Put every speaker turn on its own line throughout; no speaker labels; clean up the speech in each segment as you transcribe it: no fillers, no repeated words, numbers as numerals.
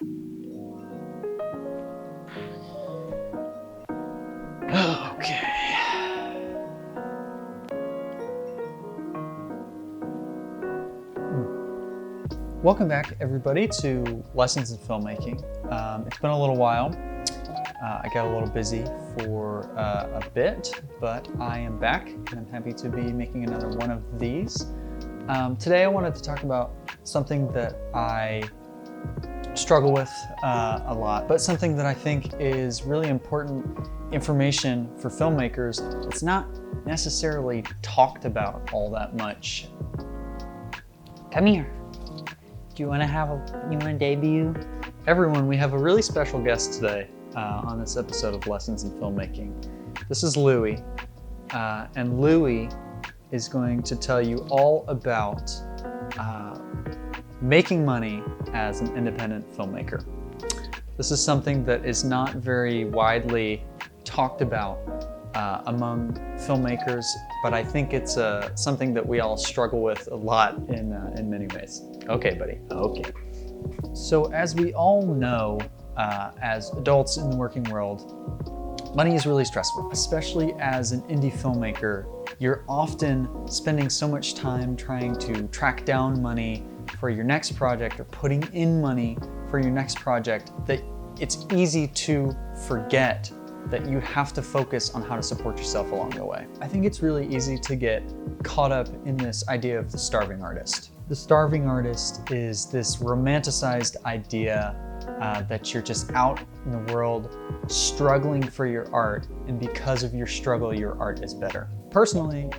Okay. Welcome back, everybody, to Lessons in Filmmaking. It's been a little while. I got a little busy for a bit, but I am back and I'm happy to be making another one of these. Today I wanted to talk about something that I struggle with a lot, but something that I think is really important information for filmmakers. It's not necessarily talked about all that much. Come here. Do you want to debut? Everyone, we have a really special guest today on this episode of Lessons in Filmmaking. This is Louie, and Louie is going to tell you all about making money as an independent filmmaker. This is something that is not very widely talked about among filmmakers, but I think it's something that we all struggle with a lot in many ways. Okay, buddy. Okay. So as we all know, as adults in the working world, money is really stressful, especially as an indie filmmaker. You're often spending so much time trying to track down money for your next project or putting in money for your next project that it's easy to forget that you have to focus on how to support yourself along the way. I think it's really easy to get caught up in this idea of the starving artist. The starving artist is this romanticized idea that you're just out in the world struggling for your art, and because of your struggle, your art is better. Personally,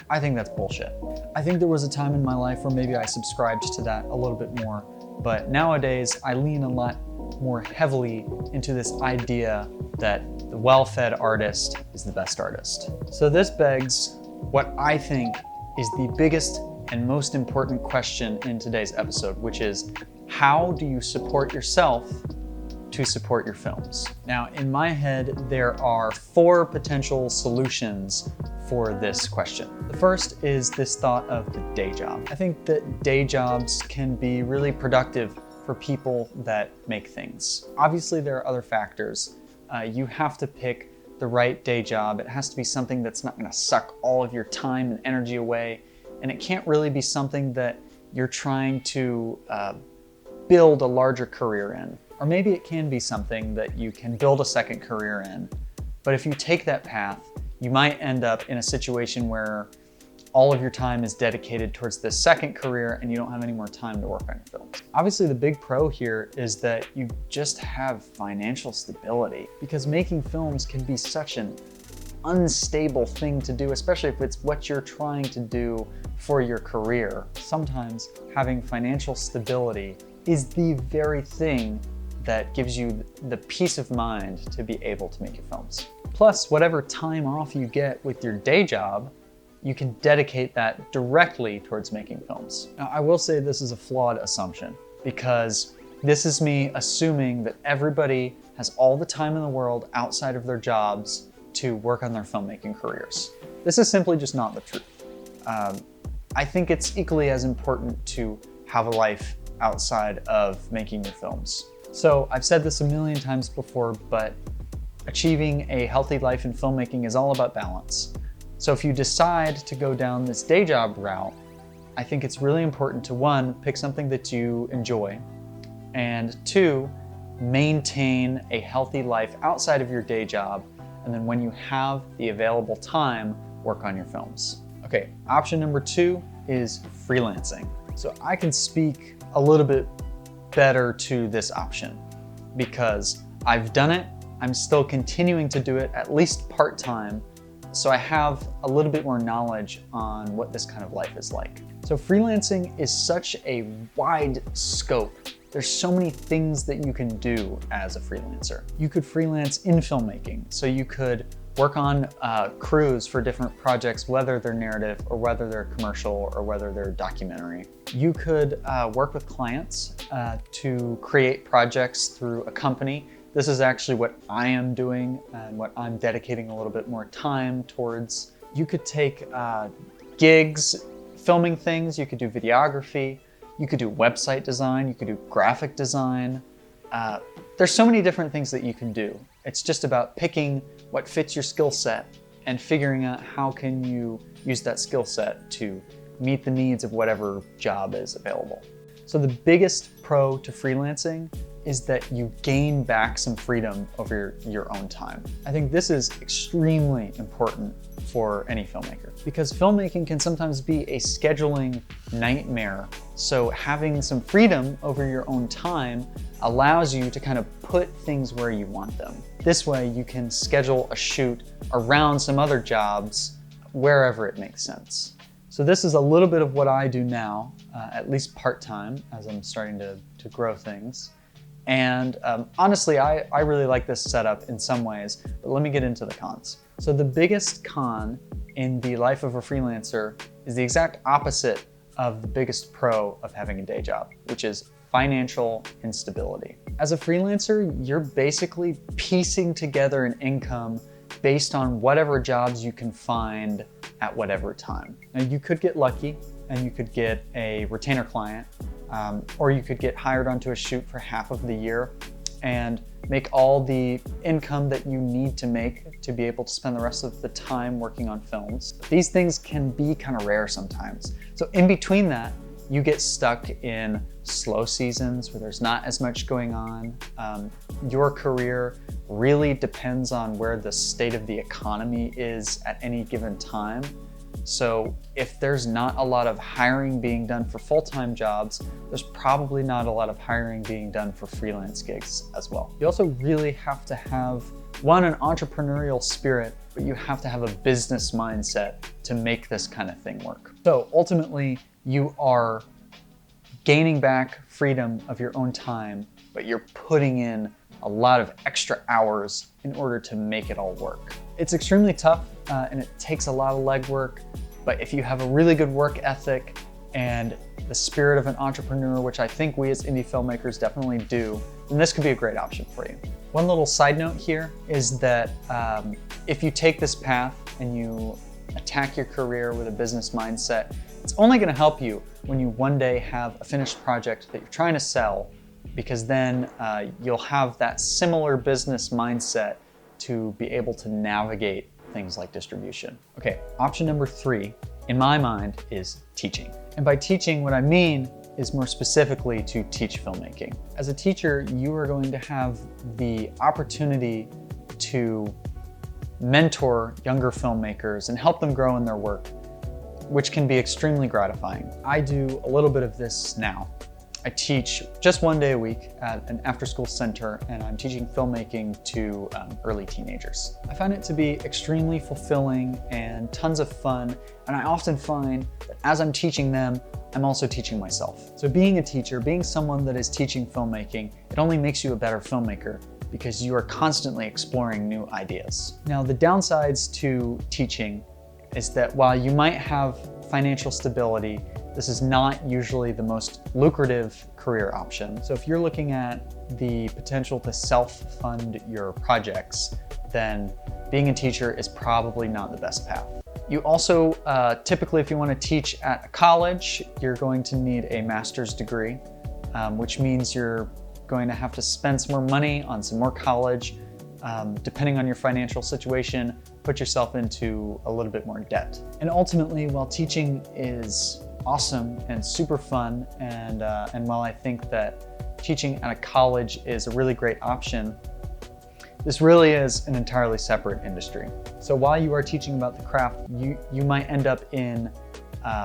I think that's bullshit. I think there was a time in my life where maybe I subscribed to that a little bit more, but nowadays I lean a lot more heavily into this idea that the well-fed artist is the best artist. So this begs what I think is the biggest and most important question in today's episode, which is, how do you support yourself to support your films? Now, in my head, there are 4 potential solutions for this question. The first is this thought of the day job. I think that day jobs can be really productive for people that make things. Obviously, there are other factors. You have to pick the right day job. It has to be something that's not gonna suck all of your time and energy away. And it can't really be something that you're trying to build a larger career in. Or maybe it can be something that you can build a second career in. But if you take that path, you might end up in a situation where all of your time is dedicated towards this second career and you don't have any more time to work on your films. Obviously, the big pro here is that you just have financial stability, because making films can be such an unstable thing to do, especially if it's what you're trying to do for your career. Sometimes having financial stability is the very thing that gives you the peace of mind to be able to make your films. Plus, whatever time off you get with your day job, you can dedicate that directly towards making films. Now, I will say this is a flawed assumption, because this is me assuming that everybody has all the time in the world outside of their jobs to work on their filmmaking careers. This is simply just not the truth. I think it's equally as important to have a life outside of making your films. So I've said this a million times before, but achieving a healthy life in filmmaking is all about balance. So if you decide to go down this day job route, I think it's really important to, 1, pick something that you enjoy, and 2, maintain a healthy life outside of your day job, and then when you have the available time, work on your films. Okay, option number 2 is freelancing. So I can speak a little bit better to this option because I've done it. I'm still continuing to do it, at least part-time. So I have a little bit more knowledge on what this kind of life is like. So freelancing is such a wide scope. There's so many things that you can do as a freelancer. You could freelance in filmmaking. So you could work on crews for different projects, whether they're narrative or whether they're commercial or whether they're documentary. You could work with clients to create projects through a company. This is actually what I am doing and what I'm dedicating a little bit more time towards. You could take gigs, filming things, you could do videography, you could do website design, you could do graphic design. there's so many different things that you can do. It's just about picking what fits your skill set and figuring out how can you use that skill set to meet the needs of whatever job is available. So the biggest pro to freelancing is that you gain back some freedom over your own time. I think this is extremely important for any filmmaker because filmmaking can sometimes be a scheduling nightmare. So having some freedom over your own time allows you to kind of put things where you want them. This way you can schedule a shoot around some other jobs wherever it makes sense. So this is a little bit of what I do now, at least part-time, as I'm starting to grow things. And honestly, I really like this setup in some ways, but let me get into the cons. So the biggest con in the life of a freelancer is the exact opposite of the biggest pro of having a day job, which is financial instability. As a freelancer, you're basically piecing together an income based on whatever jobs you can find at whatever time. Now you could get lucky and you could get a retainer client, or you could get hired onto a shoot for half of the year and make all the income that you need to make to be able to spend the rest of the time working on films. These things can be kind of rare sometimes. So in between that, you get stuck in slow seasons where there's not as much going on. Your career really depends on where the state of the economy is at any given time. So if there's not a lot of hiring being done for full-time jobs, there's probably not a lot of hiring being done for freelance gigs as well. You also really have to have, one, an entrepreneurial spirit, but you have to have a business mindset to make this kind of thing work. So ultimately, you are gaining back freedom of your own time, but you're putting in a lot of extra hours in order to make it all work. It's extremely tough and it takes a lot of legwork, but if you have a really good work ethic and the spirit of an entrepreneur, which I think we as indie filmmakers definitely do, then this could be a great option for you. One little side note here is that if you take this path and you attack your career with a business mindset, it's only going to help you when you one day have a finished project that you're trying to sell, because then you'll have that similar business mindset to be able to navigate things like distribution. Okay, option number 3, in my mind, is teaching. And by teaching, what I mean is more specifically to teach filmmaking. As a teacher, you are going to have the opportunity to mentor younger filmmakers and help them grow in their work, which can be extremely gratifying. I do a little bit of this now. I teach just one day a week at an after-school center, and I'm teaching filmmaking to early teenagers. I find it to be extremely fulfilling and tons of fun, and I often find that as I'm teaching them, I'm also teaching myself. So being a teacher, being someone that is teaching filmmaking, it only makes you a better filmmaker because you are constantly exploring new ideas. Now, the downsides to teaching is that while you might have financial stability, this is not usually the most lucrative career option. So if you're looking at the potential to self-fund your projects, then being a teacher is probably not the best path. You also, typically if you want to teach at a college, you're going to need a master's degree, which means you're going to have to spend some more money on some more college. Depending on your financial situation, put yourself into a little bit more debt. And ultimately, while teaching is awesome and super fun, and while I think that teaching at a college is a really great option, this really is an entirely separate industry. So while you are teaching about the craft, you might end up in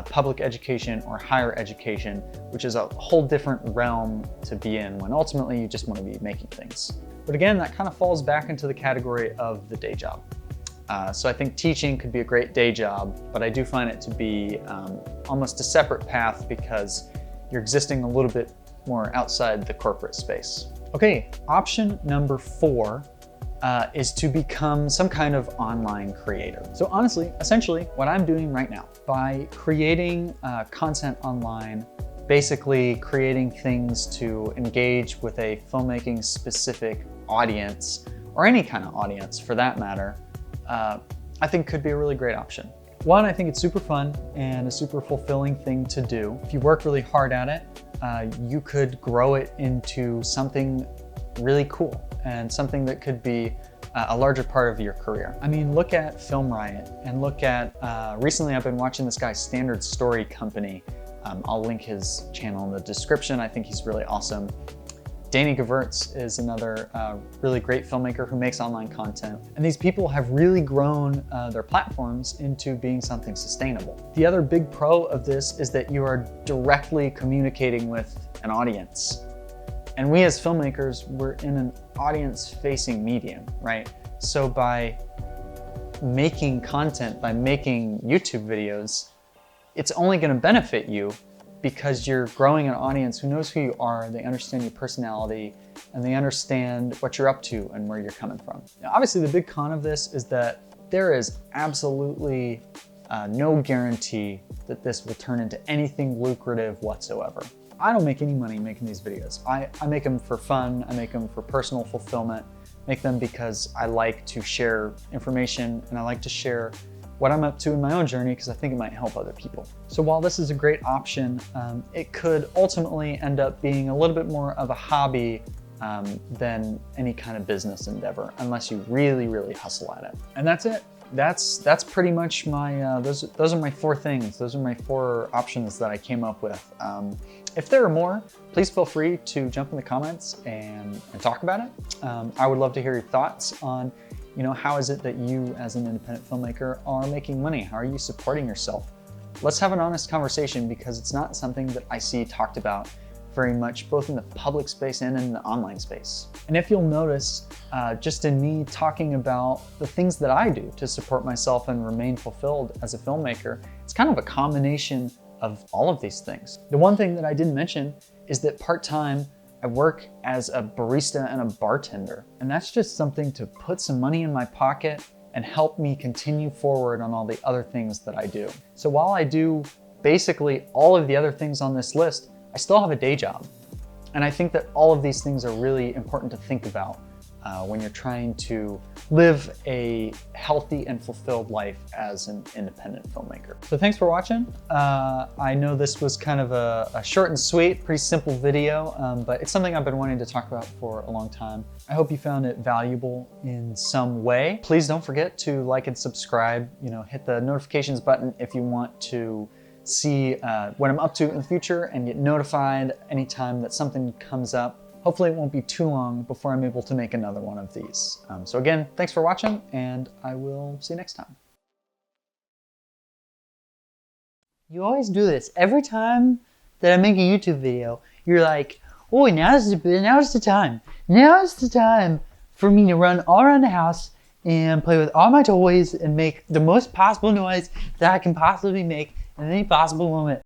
public education or higher education, which is a whole different realm to be in when ultimately you just want to be making things. But again, that kind of falls back into the category of the day job. So I think teaching could be a great day job, but I do find it to be almost a separate path because you're existing a little bit more outside the corporate space. Okay, option number 4 is to become some kind of online creator. So honestly, essentially what I'm doing right now, by creating content online, basically creating things to engage with a filmmaking specific audience, or any kind of audience for that matter, I think could be a really great option. One, I think it's super fun and a super fulfilling thing to do. If you work really hard at it, you could grow it into something really cool and something that could be a larger part of your career. I mean, look at Film Riot and look at, recently I've been watching this guy, Standard Story Company. I'll link his channel in the description. I think he's really awesome. Danny Gewirtz is another really great filmmaker who makes online content. And these people have really grown their platforms into being something sustainable. The other big pro of this is that you are directly communicating with an audience. And we as filmmakers, we're in an audience-facing medium, right? So by making content, by making YouTube videos, it's only gonna benefit you because you're growing an audience who knows who you are, they understand your personality, and they understand what you're up to and where you're coming from. Now, obviously, the big con of this is that there is absolutely no guarantee that this will turn into anything lucrative whatsoever. I don't make any money making these videos. I make them for fun, I make them for personal fulfillment, make them because I like to share information and I like to share what I'm up to in my own journey because I think it might help other people. So while this is a great option, it could ultimately end up being a little bit more of a hobby than any kind of business endeavor, unless you really, really hustle at it. And that's it. That's pretty much my, those are my 4 things. Those are my 4 options that I came up with. If there are more, please feel free to jump in the comments and talk about it. I would love to hear your thoughts on, you know, how is it that you as an independent filmmaker are making money? How are you supporting yourself? Let's have an honest conversation because it's not something that I see talked about very much, both in the public space and in the online space. And if you'll notice, just in me talking about the things that I do to support myself and remain fulfilled as a filmmaker, it's kind of a combination of all of these things. The one thing that I didn't mention is that part-time, I work as a barista and a bartender. And that's just something to put some money in my pocket and help me continue forward on all the other things that I do. So while I do basically all of the other things on this list, I still have a day job. And I think that all of these things are really important to think about when you're trying to live a healthy and fulfilled life as an independent filmmaker. So thanks for watching. I know this was kind of a short and sweet, pretty simple video, but it's something I've been wanting to talk about for a long time. I hope you found it valuable in some way. Please don't forget to like and subscribe, you know, hit the notifications button if you want to see what I'm up to in the future and get notified anytime that something comes up. Hopefully it won't be too long before I'm able to make another one of these. So again, thanks for watching and I will see you next time.
You always do this. Every time that I make a YouTube video, you're like, oh, now's the time. Now's the time for me to run all around the house and play with all my toys and make the most possible noise that I can possibly make in any possible moment.